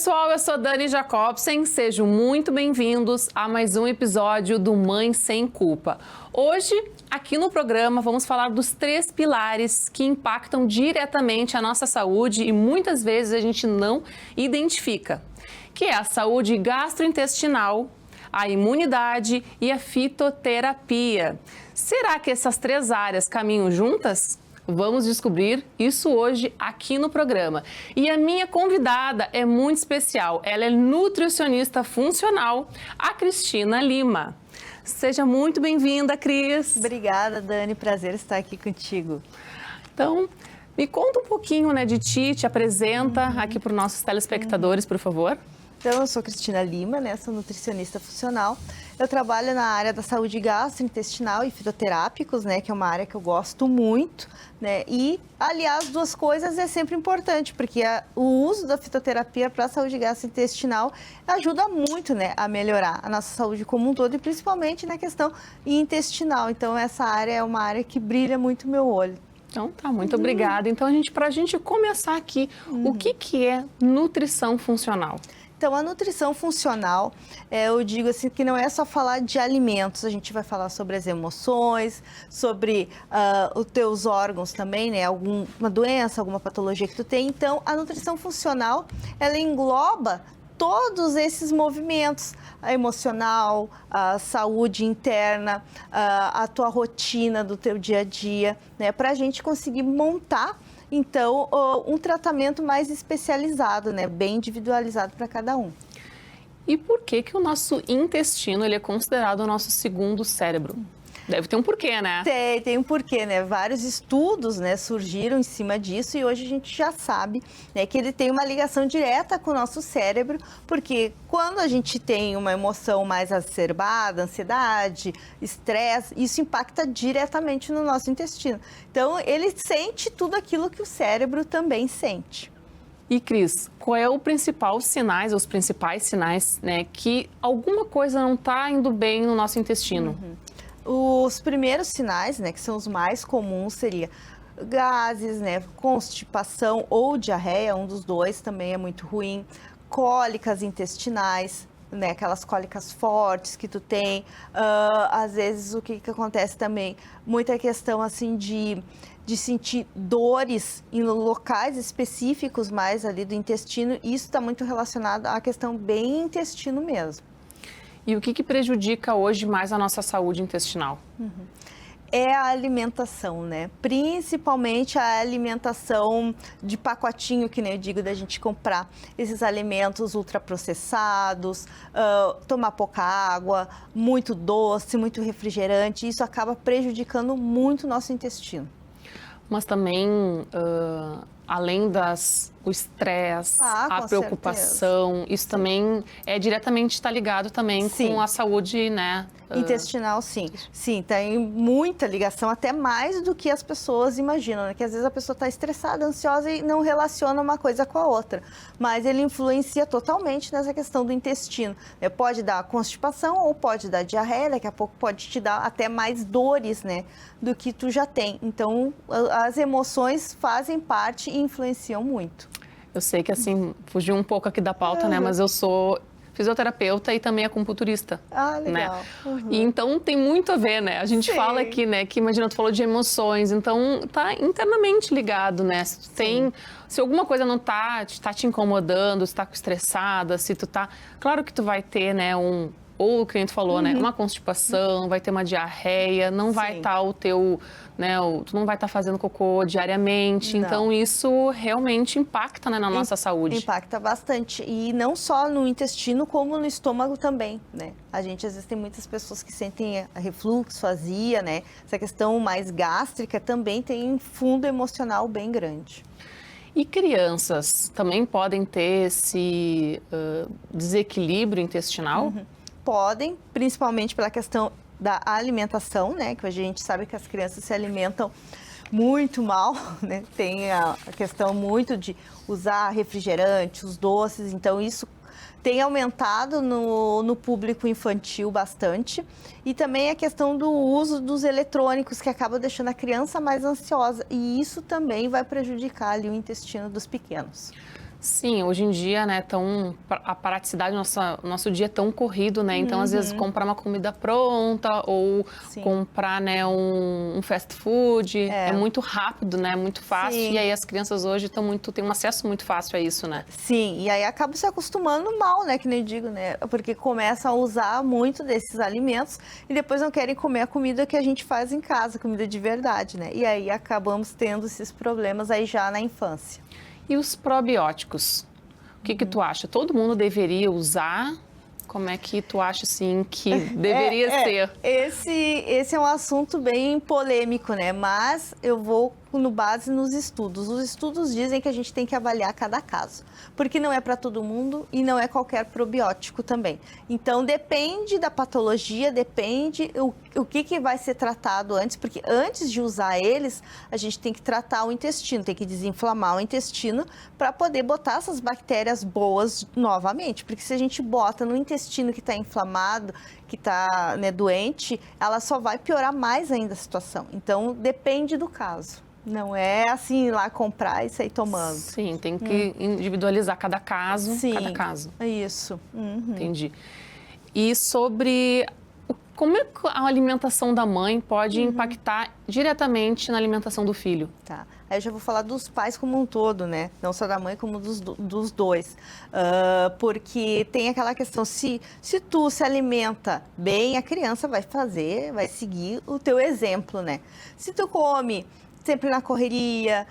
pessoal, eu sou Dani Jacobsen, sejam muito bem-vindos a mais um episódio do Mãe Sem Culpa. Hoje, aqui no programa, vamos falar dos 3 pilares que impactam diretamente a nossa saúde e muitas vezes a gente não identifica, que é a saúde gastrointestinal, a imunidade e a fitoterapia. Será que essas 3 áreas caminham juntas? Vamos descobrir isso hoje aqui no programa. E a minha convidada é muito especial. Ela é nutricionista funcional, a Cristina Lima. Seja muito bem-vinda, Cris. Obrigada, Dani. Prazer estar aqui contigo. Então, me conta um pouquinho, né, de ti, te apresenta aqui para os nossos telespectadores, por favor. Então, eu sou Cristina Lima, né? Sou nutricionista funcional. Eu trabalho na área da saúde gastrointestinal e fitoterápicos, né? Que é uma área que eu gosto muito, né? E aliar as duas coisas é sempre importante, porque o uso da fitoterapia para a saúde gastrointestinal ajuda muito, né? A melhorar a nossa saúde como um todo e principalmente na questão intestinal. Então, essa área é uma área que brilha muito o meu olho. Então, tá, muito obrigada. Então, para a gente começar aqui, o que é nutrição funcional? Então, a nutrição funcional, eu digo assim, que não é só falar de alimentos, a gente vai falar sobre as emoções, sobre os teus órgãos também, né? Alguma doença, alguma patologia que tu tem. Então, a nutrição funcional, ela engloba todos esses movimentos, a emocional, a saúde interna, a tua rotina do teu dia a dia, né? Para a gente conseguir montar então, um tratamento mais especializado, né? Bem individualizado para cada um. E por que o nosso intestino ele é considerado o nosso segundo cérebro? Deve ter um porquê, né? Tem um porquê, né? Vários estudos, né, surgiram em cima disso e hoje a gente já sabe, né, que ele tem uma ligação direta com o nosso cérebro, porque quando a gente tem uma emoção mais exacerbada, ansiedade, estresse, isso impacta diretamente no nosso intestino. Então, ele sente tudo aquilo que o cérebro também sente. E, Cris, qual é os principais sinais, né, que alguma coisa não está indo bem no nosso intestino? Os primeiros sinais, né, que são os mais comuns, seria gases, né, constipação ou diarreia, um dos dois também é muito ruim, cólicas intestinais, né, aquelas cólicas fortes que tu tem, às vezes o que acontece também, muita questão assim de sentir dores em locais específicos mais ali do intestino, isso está muito relacionado à questão bem intestino mesmo. E o que prejudica hoje mais a nossa saúde intestinal? É a alimentação, né? Principalmente a alimentação de pacotinho, que nem eu digo, da gente comprar esses alimentos ultraprocessados, tomar pouca água, muito doce, muito refrigerante, isso acaba prejudicando muito o nosso intestino. Mas também, além o estresse, a preocupação, certeza. Isso também diretamente está ligado também com a saúde, né? Intestinal, sim. Sim, tem muita ligação, até mais do que as pessoas imaginam, né? Que às vezes a pessoa está estressada, ansiosa e não relaciona uma coisa com a outra. Mas ele influencia totalmente nessa questão do intestino. Pode dar constipação ou pode dar diarreia, daqui a pouco pode te dar até mais dores, né? Do que tu já tem. Então, as emoções fazem parte e influenciam muito. Eu sei que assim, fugiu um pouco aqui da pauta, né? Mas eu sou fisioterapeuta e também acupunturista. Ah, legal. Né? E então tem muito a ver, né? A gente fala aqui, né, que imagina, tu falou de emoções, então tá internamente ligado, né? Se alguma coisa não tá te incomodando, se tá estressada, se tu tá... Claro que tu vai ter, né, ou o cliente falou, né, uma constipação, vai ter uma diarreia, não vai estar o teu, né, tu não vai estar fazendo cocô diariamente, não. Então isso realmente impacta, né, na nossa saúde. Impacta bastante, e não só no intestino, como no estômago também, né. A gente, às vezes, tem muitas pessoas que sentem refluxo, azia, né, essa questão mais gástrica também tem um fundo emocional bem grande. E crianças também podem ter esse desequilíbrio intestinal? Podem, principalmente pela questão da alimentação, né? Que a gente sabe que as crianças se alimentam muito mal, né? Tem a questão muito de usar refrigerante, os doces, então isso tem aumentado no público infantil bastante. E também a questão do uso dos eletrônicos, que acaba deixando a criança mais ansiosa. E isso também vai prejudicar ali o intestino dos pequenos. Sim, hoje em dia, né, a praticidade, nosso dia é tão corrido, né? Então, às vezes, comprar uma comida pronta ou Sim. comprar, né, um fast food é muito rápido, né? Muito fácil. Sim. E aí as crianças hoje têm um acesso muito fácil a isso, né? Sim, e aí acaba se acostumando mal, né, que nem digo, né, porque começam a usar muito desses alimentos e depois não querem comer a comida que a gente faz em casa, comida de verdade, né, e aí acabamos tendo esses problemas aí já na infância. E os probióticos? O que tu acha? Todo mundo deveria usar? Como é que tu acha, assim, que deveria ser? Esse é um assunto bem polêmico, né? Mas eu vou no base nos estudos. Os estudos dizem que a gente tem que avaliar cada caso, porque não é para todo mundo e não é qualquer probiótico também. Então, depende da patologia, depende o que vai ser tratado antes, porque antes de usar eles, a gente tem que tratar o intestino, tem que desinflamar o intestino para poder botar essas bactérias boas novamente, porque se a gente bota no intestino que está inflamado, que está, né, doente, ela só vai piorar mais ainda a situação. Então, depende do caso. Não é assim, ir lá comprar e sair tomando. Sim, tem que individualizar cada caso. Sim, cada caso. Isso. Entendi. E sobre como é que a alimentação da mãe pode impactar diretamente na alimentação do filho? Tá. Aí eu já vou falar dos pais como um todo, né? Não só da mãe, como dos dois. Porque tem aquela questão, se tu se alimenta bem, a criança vai seguir o teu exemplo, né? Se tu come sempre na correria,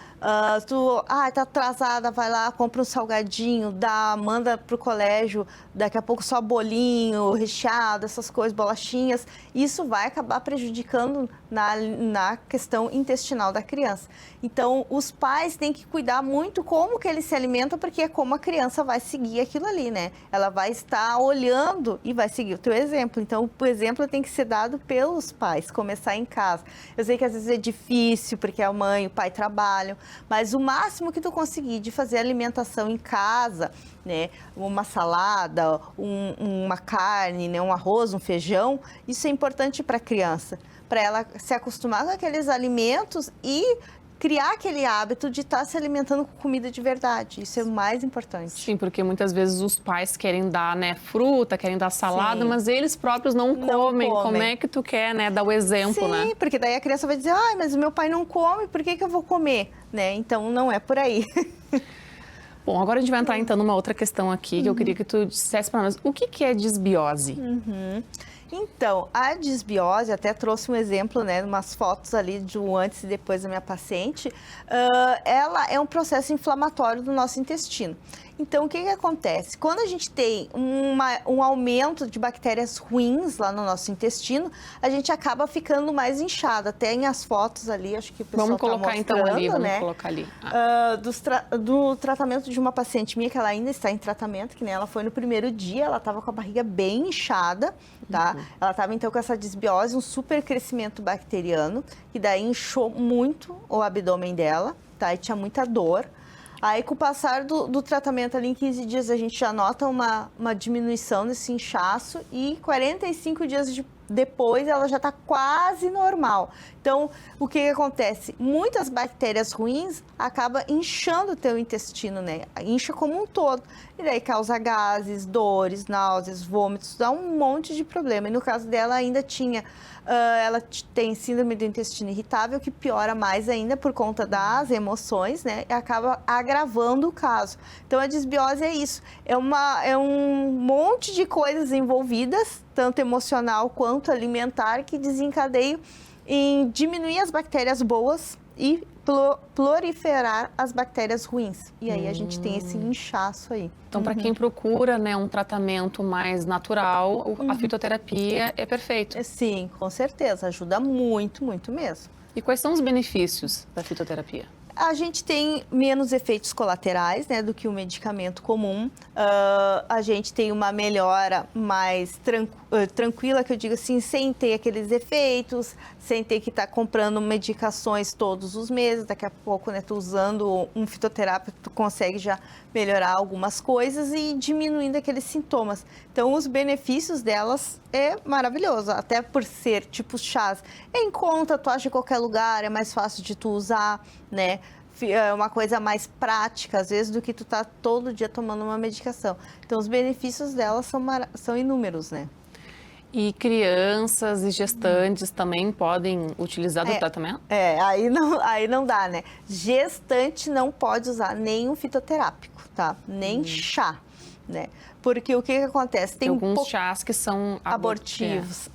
tá atrasada, vai lá, compra um salgadinho, manda pro colégio, daqui a pouco só bolinho, recheado, essas coisas, bolachinhas, isso vai acabar prejudicando na questão intestinal da criança. Então, os pais têm que cuidar muito como que eles se alimentam, porque é como a criança vai seguir aquilo ali, né? Ela vai estar olhando e vai seguir o teu exemplo. Então, o exemplo tem que ser dado pelos pais, começar em casa. Eu sei que às vezes é difícil, porque a mãe e o pai trabalham, mas o máximo que tu conseguir de fazer alimentação em casa, né, uma salada, uma carne, né, um arroz, um feijão, isso é importante para a criança, para ela se acostumar com aqueles alimentos e criar aquele hábito de estar se alimentando com comida de verdade. Isso é o mais importante. Sim, porque muitas vezes os pais querem dar, né, fruta, querem dar salada, mas eles próprios não comem. Como é que tu quer, né, dar o exemplo, né? Sim, porque daí a criança vai dizer, mas o meu pai não come, por que eu vou comer? Né? Então, não é por aí. Bom, agora a gente vai entrar então numa outra questão aqui, que eu queria que tu dissesse para nós. O que é disbiose? Então, a disbiose, até trouxe um exemplo, né, umas fotos ali de um antes e depois da minha paciente, ela é um processo inflamatório do nosso intestino. Então, o que acontece? Quando a gente tem um aumento de bactérias ruins lá no nosso intestino, a gente acaba ficando mais inchada. Tem as fotos ali, acho que o pessoal Vamos colocar então ali, né? colocar ali. Do tratamento de uma paciente minha, que ela ainda está em tratamento, que nem ela foi no primeiro dia, ela estava com a barriga bem inchada, tá? Ela estava então com essa disbiose, um super crescimento bacteriano, que daí inchou muito o abdômen dela, tá? E tinha muita dor. Aí, com o passar do tratamento ali, em 15 dias, a gente já nota uma diminuição desse inchaço e 45 dias depois ela já está quase normal. Então, o que acontece? Muitas bactérias ruins acabam inchando o teu intestino, né? Incha como um todo. E daí causa gases, dores, náuseas, vômitos, dá um monte de problema. E no caso dela ainda tinha... ela tem síndrome do intestino irritável, que piora mais ainda por conta das emoções, né? E acaba agravando o caso. Então, a disbiose é isso. É um monte de coisas envolvidas, tanto emocional quanto alimentar, que desencadeiam em diminuir as bactérias boas e proliferar as bactérias ruins. E aí a gente tem esse inchaço aí. Então, para quem procura, né, um tratamento mais natural, a fitoterapia é perfeito. Sim, com certeza. Ajuda muito, muito mesmo. E quais são os benefícios da fitoterapia? A gente tem menos efeitos colaterais, né, do que o medicamento comum. A gente tem uma melhora mais tranquila, que eu digo assim, sem ter aqueles efeitos, sem ter que estar comprando medicações todos os meses. Daqui a pouco, né, tu usando um fitoterápico, tu consegue já melhorar algumas coisas e diminuindo aqueles sintomas. Então, os benefícios delas é maravilhoso, até por ser tipo chás. É em conta, tu acha em qualquer lugar, é mais fácil de tu usar, né? é uma coisa mais prática, às vezes, do que tu tá todo dia tomando uma medicação. Então, os benefícios dela são inúmeros, né? E crianças e gestantes também podem utilizar do tratamento? Aí não dá, né? Gestante não pode usar nenhum fitoterápico, tá? Nem chá, né? Porque o que acontece? Tem alguns chás que são abortivos.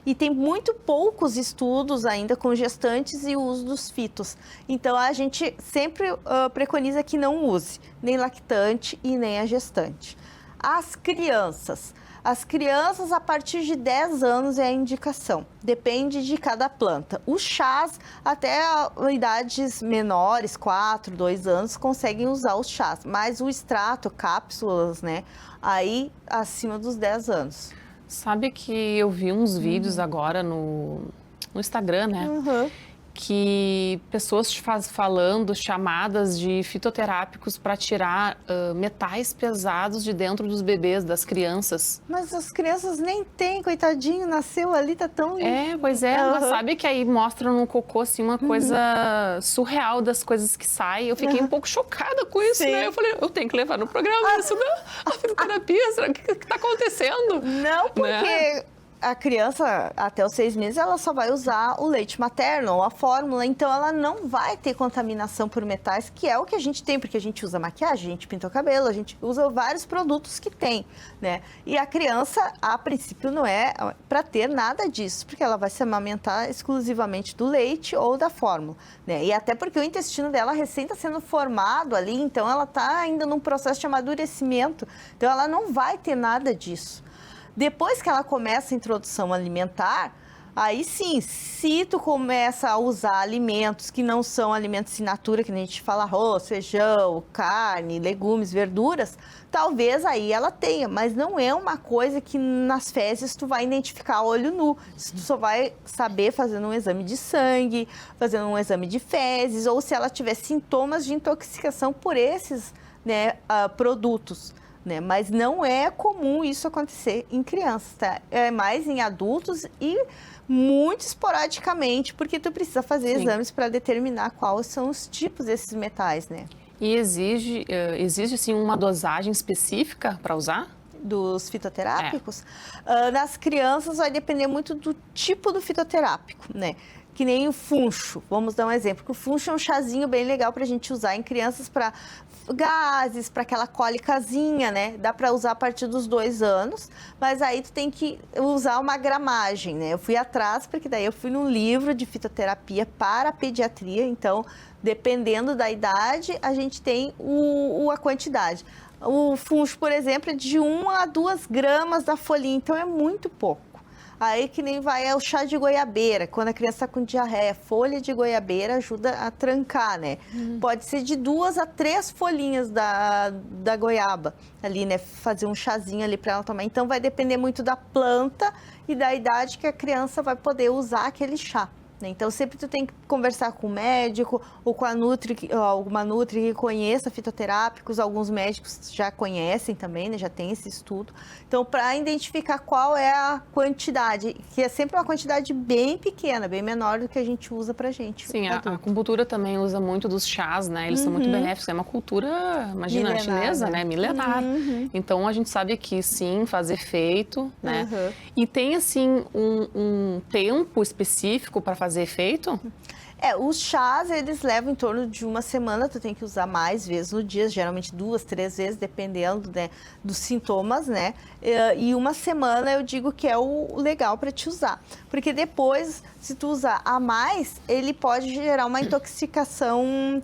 E tem muito poucos estudos ainda com gestantes e o uso dos fitos. Então, a gente sempre preconiza que não use nem lactante e nem a gestante. As crianças, a partir de 10 anos é a indicação, depende de cada planta. Os chás, até idades menores, 4, 2 anos, conseguem usar os chás, mas o extrato, cápsulas, né, aí acima dos 10 anos. Sabe que eu vi uns vídeos agora no Instagram, né? Que pessoas falando chamadas de fitoterápicos para tirar metais pesados de dentro dos bebês, das crianças. Mas as crianças nem têm, coitadinho, nasceu ali, tá tão... Pois é, mas sabe que aí mostram no cocô, assim, uma coisa surreal das coisas que saem. Eu fiquei um pouco chocada com isso, né? Eu falei, eu tenho que levar no programa isso, né? A fitoterapia, será que tá acontecendo? Não, porque... Né? A criança, até os 6 meses, ela só vai usar o leite materno ou a fórmula, então ela não vai ter contaminação por metais, que é o que a gente tem, porque a gente usa maquiagem, a gente pinta o cabelo, a gente usa vários produtos que tem, né? E a criança, a princípio, não é para ter nada disso, porque ela vai se amamentar exclusivamente do leite ou da fórmula, né? E até porque o intestino dela recém está sendo formado ali, então ela está ainda num processo de amadurecimento, então ela não vai ter nada disso. Depois que ela começa a introdução alimentar, aí sim, se tu começa a usar alimentos que não são alimentos in natura, que a gente fala arroz, feijão, carne, legumes, verduras, talvez aí ela tenha, mas não é uma coisa que nas fezes tu vai identificar a olho nu. Tu só vai saber fazendo um exame de sangue, fazendo um exame de fezes, ou se ela tiver sintomas de intoxicação por esses, né, produtos. Né? Mas não é comum isso acontecer em crianças, tá? É mais em adultos e muito esporadicamente, porque tu precisa fazer exames para determinar quais são os tipos desses metais, né? E exige sim, uma dosagem específica para usar? Dos fitoterápicos? Nas crianças vai depender muito do tipo do fitoterápico, né? Que nem o funcho, vamos dar um exemplo, que o funcho é um chazinho bem legal para a gente usar em crianças para gases, para aquela cólicazinha, né? Dá para usar a partir dos 2 anos, mas aí tu tem que usar uma gramagem, né? Eu fui atrás, porque daí eu fui num livro de fitoterapia para a pediatria, então, dependendo da idade, a gente tem a quantidade. O funcho, por exemplo, é de 1 a 2 gramas da folhinha, então é muito pouco. Aí que nem vai o chá de goiabeira, quando a criança está com diarreia, folha de goiabeira ajuda a trancar, né? Pode ser de 2 a 3 folhinhas da goiaba ali, né? Fazer um chazinho ali para ela tomar. Então vai depender muito da planta e da idade que a criança vai poder usar aquele chá. Então, sempre tu tem que conversar com o médico ou com alguma nutri que conheça fitoterápicos, alguns médicos já conhecem também, né? Já tem esse estudo. Então, para identificar qual é a quantidade, que é sempre uma quantidade bem pequena, bem menor do que a gente usa pra gente. Sim, a acupuntura também usa muito dos chás, né? Eles são muito benéficos. É uma cultura, imagina, milenar, chinesa, né? Milenar. Então, a gente sabe que sim, faz efeito, né? E tem, assim, um tempo específico para fazer efeito? Os chás, eles levam em torno de 1 semana, tu tem que usar mais vezes no dia, geralmente 2, 3 vezes, dependendo, né, dos sintomas, né? E 1 semana eu digo que é o legal para te usar. Porque depois, se tu usar a mais, ele pode gerar uma intoxicação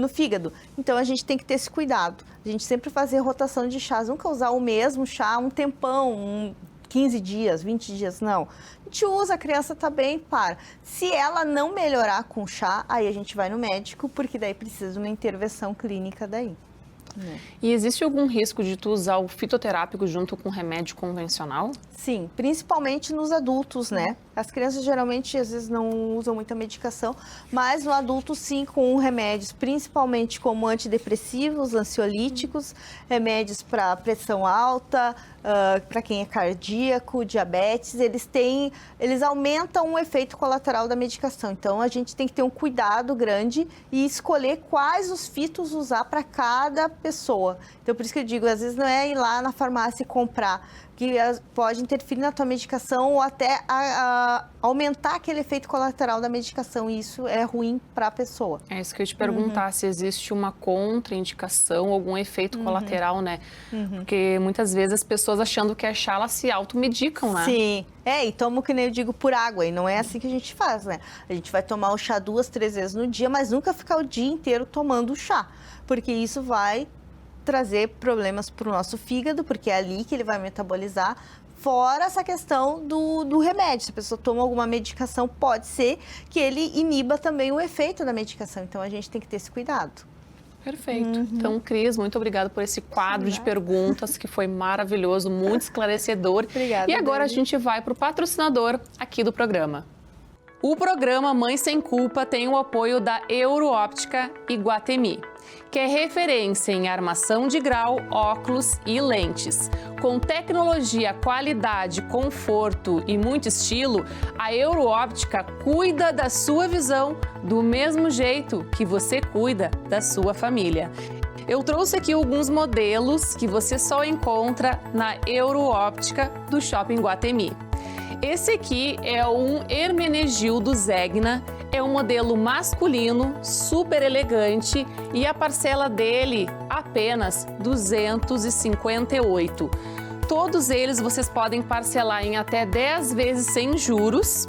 no fígado. Então, a gente tem que ter esse cuidado. A gente sempre fazer rotação de chás, nunca usar o mesmo chá um tempão, 15 dias, 20 dias, não. A gente usa, a criança tá bem, para. Se ela não melhorar com chá, aí a gente vai no médico, porque daí precisa de uma intervenção clínica daí. E existe algum risco de tu usar o fitoterápico junto com remédio convencional? Sim, principalmente nos adultos, né? As crianças geralmente às vezes não usam muita medicação, mas no adulto sim, com remédios, principalmente como antidepressivos, ansiolíticos, remédios para pressão alta, para quem é cardíaco, diabetes, eles aumentam o efeito colateral da medicação. Então a gente tem que ter um cuidado grande e escolher quais os fitos usar para cada pessoa. Então por isso que eu digo, às vezes não é ir lá na farmácia e comprar, que pode interferir na tua medicação ou até aumentar aquele efeito colateral da medicação, e isso é ruim para a pessoa. É isso que eu ia te perguntar, se existe uma contraindicação, algum efeito colateral, né? Porque muitas vezes as pessoas achando que é chá, elas se automedicam, né? Sim, e tomam, que nem eu digo, por água, e não é assim que a gente faz, né? A gente vai tomar o chá 2, 3 vezes no dia, mas nunca ficar o dia inteiro tomando o chá, porque isso vai trazer problemas para o nosso fígado, porque é ali que ele vai metabolizar, fora essa questão do remédio. Se a pessoa toma alguma medicação, pode ser que ele iniba também o efeito da medicação, então a gente tem que ter esse cuidado. Perfeito. Então, Cris, muito obrigada por esse quadro de perguntas, que foi maravilhoso, muito esclarecedor. Obrigada, e agora Dani. a gente vai para o patrocinador aqui do programa. O programa Mãe Sem Culpa tem o apoio da Euroóptica Iguatemi, que é referência em armação de grau, óculos e lentes. Com tecnologia, qualidade, conforto e muito estilo, a Euroóptica cuida da sua visão do mesmo jeito que você cuida da sua família. Eu trouxe aqui alguns modelos que você só encontra na Euroóptica do Shopping Guatemi. Esse aqui é um Hermenegildo Zegna, é um modelo masculino, super elegante, e a parcela dele apenas R$ 258. Todos eles vocês podem parcelar em até 10 vezes sem juros.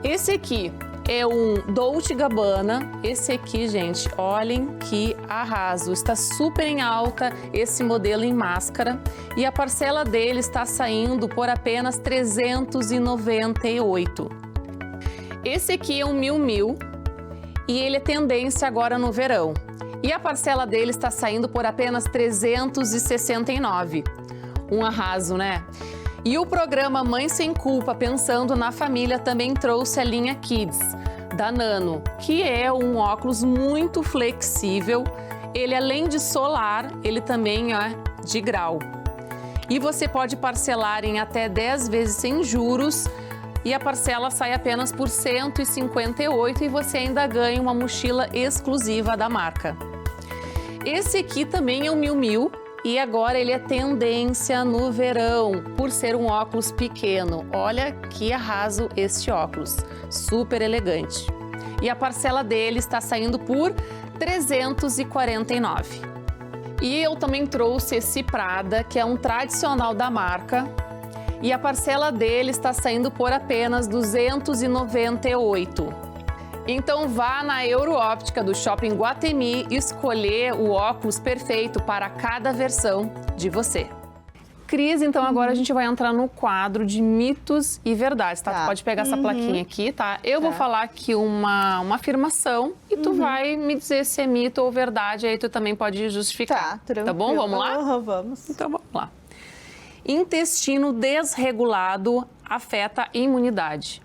Esse aqui é um Dolce & Gabbana. Esse aqui, gente, olhem que arraso. Está super em alta esse modelo em máscara. E a parcela dele está saindo por apenas R$ 398. Esse aqui é um Miu Miu e ele é tendência agora no verão. E a parcela dele está saindo por apenas R$ 369. Um arraso, né? E o programa Mãe Sem Culpa, pensando na família, também trouxe a linha Kids da Nano, que é um óculos muito flexível. Ele, além de solar, ele também é de grau. E você pode parcelar em até 10 vezes sem juros, e a parcela sai apenas por R$ 158 e você ainda ganha uma mochila exclusiva da marca. Esse aqui também é um Miu Miu. E agora ele é tendência no verão, por ser um óculos pequeno. Olha que arraso este óculos, super elegante. E a parcela dele está saindo por R$ 349. E eu também trouxe esse Prada, que é um tradicional da marca. E a parcela dele está saindo por apenas R$ 298. Então vá na Euroóptica do Shopping Guatemi escolher o óculos perfeito para cada versão de você. Cris, então agora a gente vai entrar no quadro de mitos e verdades, tá? Tu pode pegar essa plaquinha aqui, tá? Eu vou falar aqui uma afirmação e tu vai me dizer se é mito ou verdade, aí tu também pode justificar. Tá bom? Vamos lá? Vamos. Então vamos lá. Intestino desregulado afeta a imunidade.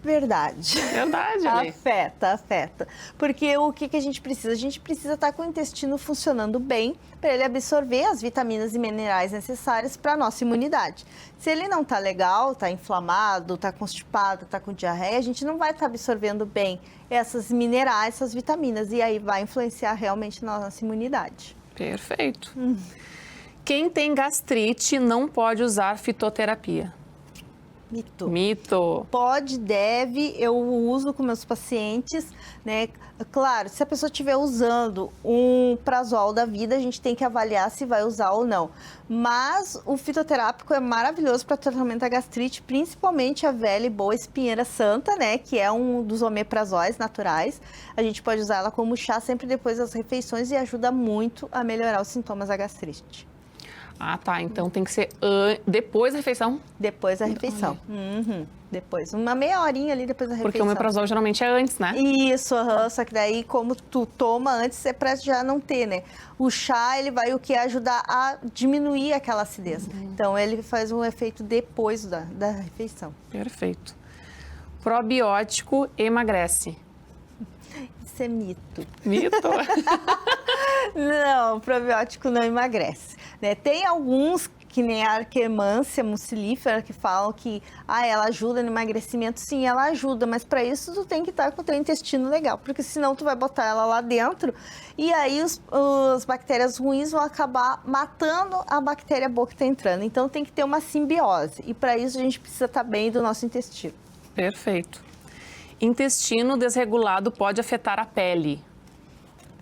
Verdade. Verdade, né? Afeta. Porque o que a gente precisa? A gente precisa estar com o intestino funcionando bem para ele absorver as vitaminas e minerais necessárias para a nossa imunidade. Se ele não está legal, está inflamado, está constipado, está com diarreia, a gente não vai estar absorvendo bem essas minerais, essas vitaminas, e aí vai influenciar realmente na nossa imunidade. Perfeito. Quem tem gastrite não pode usar fitoterapia. Mito. Pode, deve, eu uso com meus pacientes, né? Claro, se a pessoa estiver usando um Prazol da vida, a gente tem que avaliar se vai usar ou não. Mas o fitoterápico é maravilhoso para tratamento da gastrite, principalmente a velha e boa espinheira santa, né? Que é um dos omeprazóis naturais. A gente pode usar ela como chá sempre depois das refeições e ajuda muito a melhorar os sintomas da gastrite. Ah, tá. Então tem que ser depois da refeição? Depois da refeição. Depois, uma meia horinha ali depois da refeição. Porque o omeprazol geralmente é antes, né? Isso, só que daí como tu toma antes é pra já não ter, né? O chá, ele vai ajudar a diminuir aquela acidez. Então, ele faz um efeito depois da refeição. Perfeito. Probiótico emagrece. Isso é mito. Mito? Não, probiótico não emagrece, né? Tem alguns, que nem a Akkermansia mucilífera, que falam que ela ajuda no emagrecimento. Sim, ela ajuda, mas para isso tu tem que estar com o teu intestino legal, porque senão tu vai botar ela lá dentro e aí as bactérias ruins vão acabar matando a bactéria boa que está entrando. Então tem que ter uma simbiose e para isso a gente precisa estar bem do nosso intestino. Perfeito. Intestino desregulado pode afetar a pele.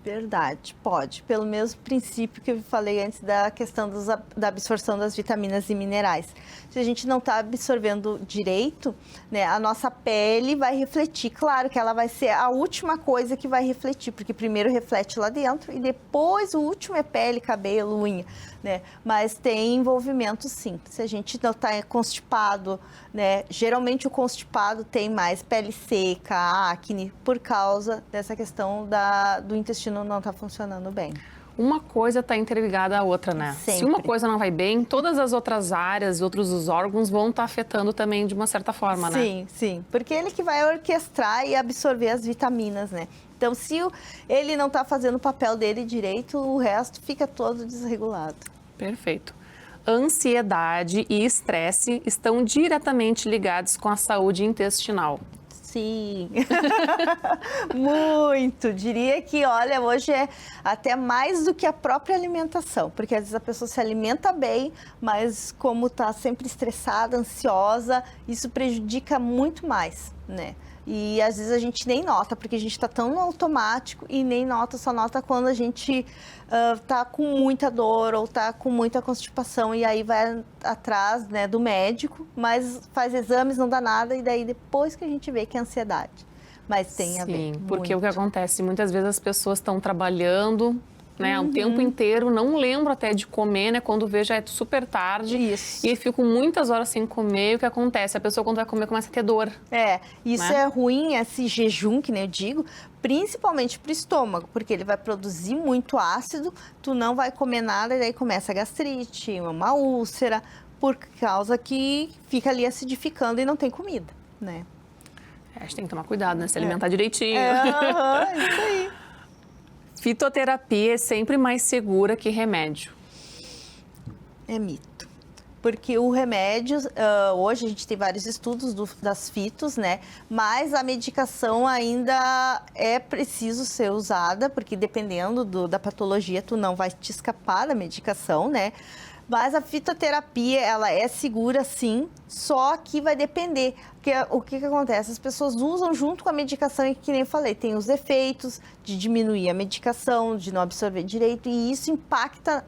Verdade, pode. Pelo mesmo princípio que eu falei antes da questão da absorção das vitaminas e minerais. Se a gente não está absorvendo direito, né, a nossa pele vai refletir. Claro que ela vai ser a última coisa que vai refletir, porque primeiro reflete lá dentro e depois o último é pele, cabelo, unha, né? Mas tem envolvimento sim. Se a gente não está constipado, né, geralmente o constipado tem mais pele seca, acne, por causa dessa questão do intestino não está funcionando bem. Uma coisa está interligada à outra, né? Sempre. Se uma coisa não vai bem, todas as outras áreas, outros os órgãos vão estar afetando também de uma certa forma, né? Sim, sim. Porque ele que vai orquestrar e absorver as vitaminas, né? Então, se ele não está fazendo o papel dele direito, o resto fica todo desregulado. Perfeito. Ansiedade e estresse estão diretamente ligados com a saúde intestinal. Sim, muito. Diria que, olha, hoje é até mais do que a própria alimentação, porque às vezes a pessoa se alimenta bem, mas como está sempre estressada, ansiosa, isso prejudica muito mais, né? E às vezes a gente nem nota, porque a gente está tão no automático e nem nota, só nota quando a gente está com muita dor ou está com muita constipação e aí vai atrás, né, do médico, mas faz exames, não dá nada e daí depois que a gente vê que é ansiedade. Mas tem a ver. Sim, porque muito. o que acontece, muitas vezes as pessoas estão trabalhando, né, o tempo inteiro, não lembro até de comer, né, quando vê já é super tarde. Isso. E fico muitas horas sem comer, e o que acontece? A pessoa quando vai comer começa a ter dor. Isso né? é ruim, esse jejum, que nem eu digo, principalmente para o estômago, porque ele vai produzir muito ácido, tu não vai comer nada e daí começa a gastrite, uma úlcera, por causa que fica ali acidificando e não tem comida, né? A gente tem que tomar cuidado, né, se alimentar direitinho. Isso aí. Fitoterapia é sempre mais segura que remédio. É mito. Porque o remédio, hoje a gente tem vários estudos das fitos, né? Mas a medicação ainda é preciso ser usada, porque dependendo da patologia, tu não vai te escapar da medicação, né? Mas a fitoterapia, ela é segura sim, só que vai depender. Porque o que acontece? As pessoas usam junto com a medicação e, que nem eu falei, tem os efeitos de diminuir a medicação, de não absorver direito, e isso impacta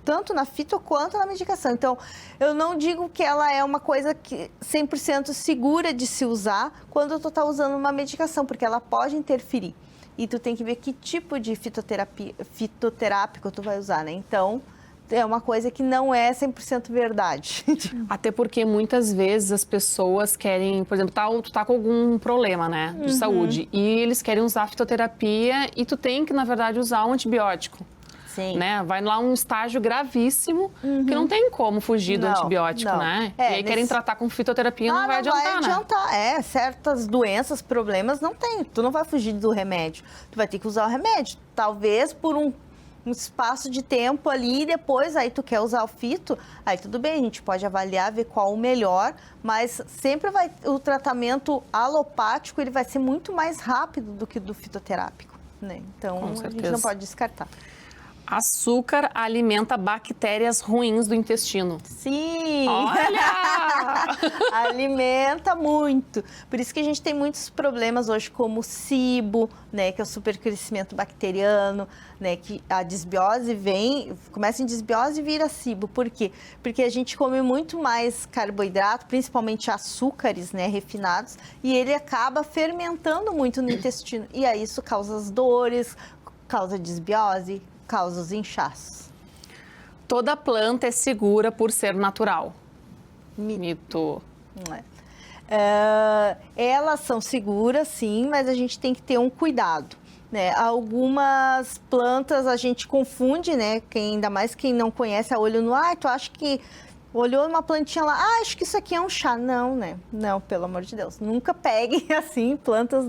tanto na fito quanto na medicação. Então, eu não digo que ela é uma coisa que 100% segura de se usar quando tu está usando uma medicação, porque ela pode interferir. E tu tem que ver que tipo de fitoterápico tu vai usar, né? Então, é uma coisa que não é 100% verdade. Até porque muitas vezes as pessoas querem, por exemplo, tu tá com algum problema, né, de saúde, e eles querem usar a fitoterapia e tu tem que, na verdade, usar um antibiótico. Sim. Né? Vai lá um estágio gravíssimo que não tem como fugir do antibiótico, né? E aí querem tratar com fitoterapia, não vai adiantar, né? Vai certas doenças, problemas, não tem. Tu não vai fugir do remédio. Tu vai ter que usar o remédio. Talvez por um espaço de tempo ali, e depois aí tu quer usar o fito, aí tudo bem, a gente pode avaliar, ver qual o melhor, mas sempre o tratamento alopático, ele vai ser muito mais rápido do que do fitoterápico, né? Então, a gente não pode descartar. Açúcar alimenta bactérias ruins do intestino. Sim! Olha! Alimenta muito. Por isso que a gente tem muitos problemas hoje, como o SIBO, né, que é o supercrescimento bacteriano, né, que a desbiose começa em desbiose e vira SIBO. Por quê? Porque a gente come muito mais carboidrato, principalmente açúcares, né, refinados, e ele acaba fermentando muito no intestino. E aí isso causa as dores, causa desbiose, causa os inchaços. Toda planta é segura por ser natural. Mito. Não é. Elas são seguras, sim, mas a gente tem que ter um cuidado, né? Algumas plantas a gente confunde, né? Ainda mais quem não conhece a olho nu. Tu acha que olhou uma plantinha lá, acho que isso aqui é um chá. Não, né? Não, pelo amor de Deus. Nunca peguem, assim, plantas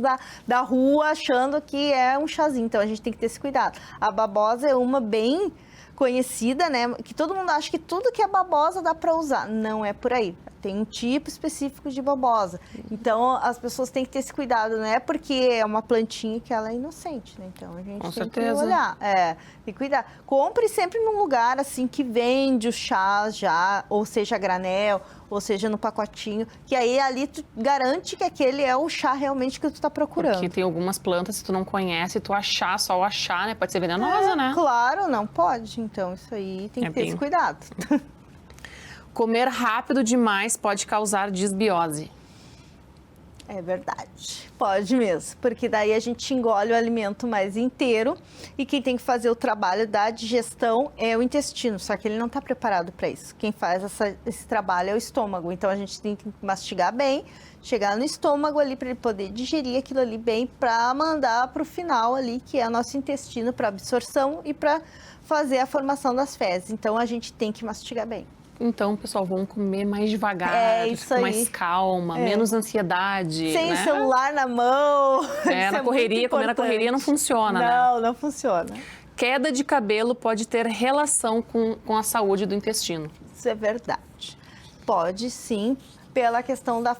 da rua achando que é um chazinho. Então, a gente tem que ter esse cuidado. A babosa é uma bem conhecida, né? Que todo mundo acha que tudo que é babosa dá para usar. Não é por aí. Tem um tipo específico de babosa. Então, as pessoas têm que ter esse cuidado. Não é porque é uma plantinha que ela é inocente, né? Então, a gente tem que olhar. Tem que cuidar. Compre sempre num lugar, assim, que vende os chás já, ou seja, granel, ou seja, no pacotinho, que aí ali tu garante que aquele é o chá realmente que tu tá procurando. Porque tem algumas plantas, se tu não conhece, tu achar, só achar, né? Pode ser venenosa, né? Claro, não pode. Então, isso aí tem que ter esse cuidado. Comer rápido demais pode causar desbiose. É verdade, pode mesmo, porque daí a gente engole o alimento mais inteiro e quem tem que fazer o trabalho da digestão é o intestino, só que ele não está preparado para isso. Quem faz esse trabalho é o estômago, então a gente tem que mastigar bem, chegar no estômago ali para ele poder digerir aquilo ali bem, para mandar para o final ali, que é o nosso intestino, para absorção e para fazer a formação das fezes. Então a gente tem que mastigar bem. Então, pessoal, vamos comer mais devagar, com mais calma, menos ansiedade. Sem celular na mão. Na correria, comer na correria não funciona, né? Não funciona. Queda de cabelo pode ter relação com a saúde do intestino. Isso é verdade. Pode sim, pela questão da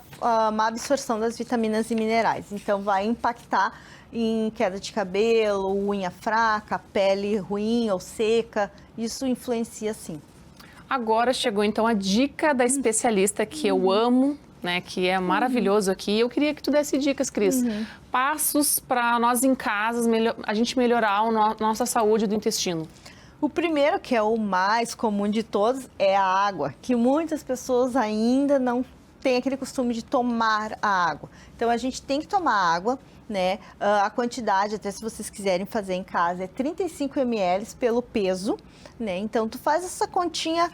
má absorção das vitaminas e minerais. Então, vai impactar em queda de cabelo, unha fraca, pele ruim ou seca. Isso influencia sim. Agora chegou então a dica da especialista que eu amo, né, que é maravilhoso aqui. Eu queria que tu desse dicas, Cris. Passos para nós em casa, a gente melhorar a nossa saúde do intestino. O primeiro, que é o mais comum de todos, é a água, que muitas pessoas ainda não têm aquele costume de tomar a água. Então, a gente tem que tomar água, né? A quantidade, até se vocês quiserem fazer em casa, é 35 ml pelo peso, né? Então, tu faz essa continha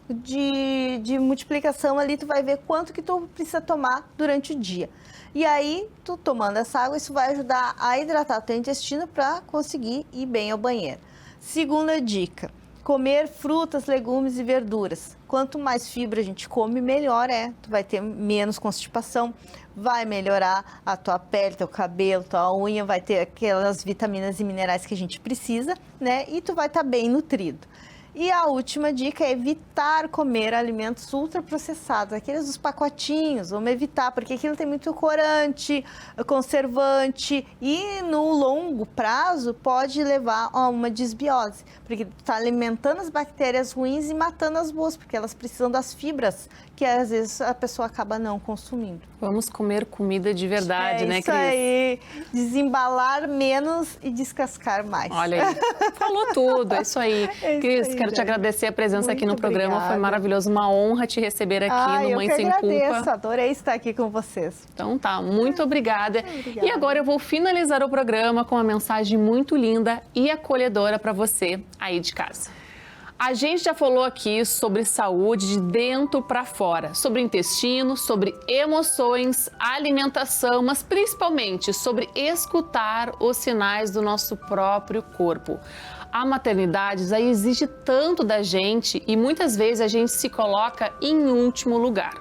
de multiplicação ali, tu vai ver quanto que tu precisa tomar durante o dia. E aí, tu tomando essa água, isso vai ajudar a hidratar o teu intestino para conseguir ir bem ao banheiro. Segunda dica, comer frutas, legumes e verduras. Quanto mais fibra a gente come, melhor é. Tu vai ter menos constipação, vai melhorar a tua pele, teu cabelo, tua unha, vai ter aquelas vitaminas e minerais que a gente precisa, né? E tu vai estar bem nutrido. E a última dica é evitar comer alimentos ultraprocessados, aqueles dos pacotinhos, vamos evitar, porque aquilo tem muito corante, conservante e no longo prazo pode levar a uma desbiose, porque está alimentando as bactérias ruins e matando as boas, porque elas precisam das fibras que às vezes a pessoa acaba não consumindo. Vamos comer comida de verdade, né, Cris? Isso aí, desembalar menos e descascar mais. Olha aí, falou tudo, é isso aí. Cris, quero te agradecer a presença aqui no programa, foi maravilhoso, uma honra te receber aqui no Mãe Sem Culpa. Eu agradeço, adorei estar aqui com vocês. Então tá, muito obrigada. E agora eu vou finalizar o programa com uma mensagem muito linda e acolhedora para você aí de casa. A gente já falou aqui sobre saúde de dentro para fora, sobre intestino, sobre emoções, alimentação, mas principalmente sobre escutar os sinais do nosso próprio corpo. A maternidade já exige tanto da gente e muitas vezes a gente se coloca em último lugar.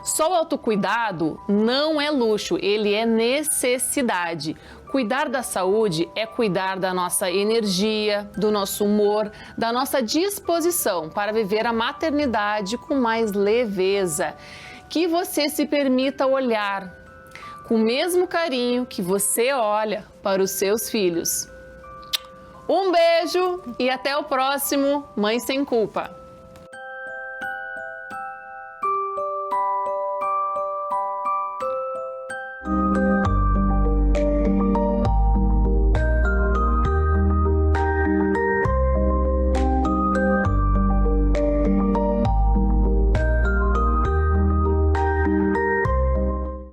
Só o autocuidado não é luxo, ele é necessidade. Cuidar da saúde é cuidar da nossa energia, do nosso humor, da nossa disposição para viver a maternidade com mais leveza. Que você se permita olhar com o mesmo carinho que você olha para os seus filhos. Um beijo e até o próximo Mãe Sem Culpa.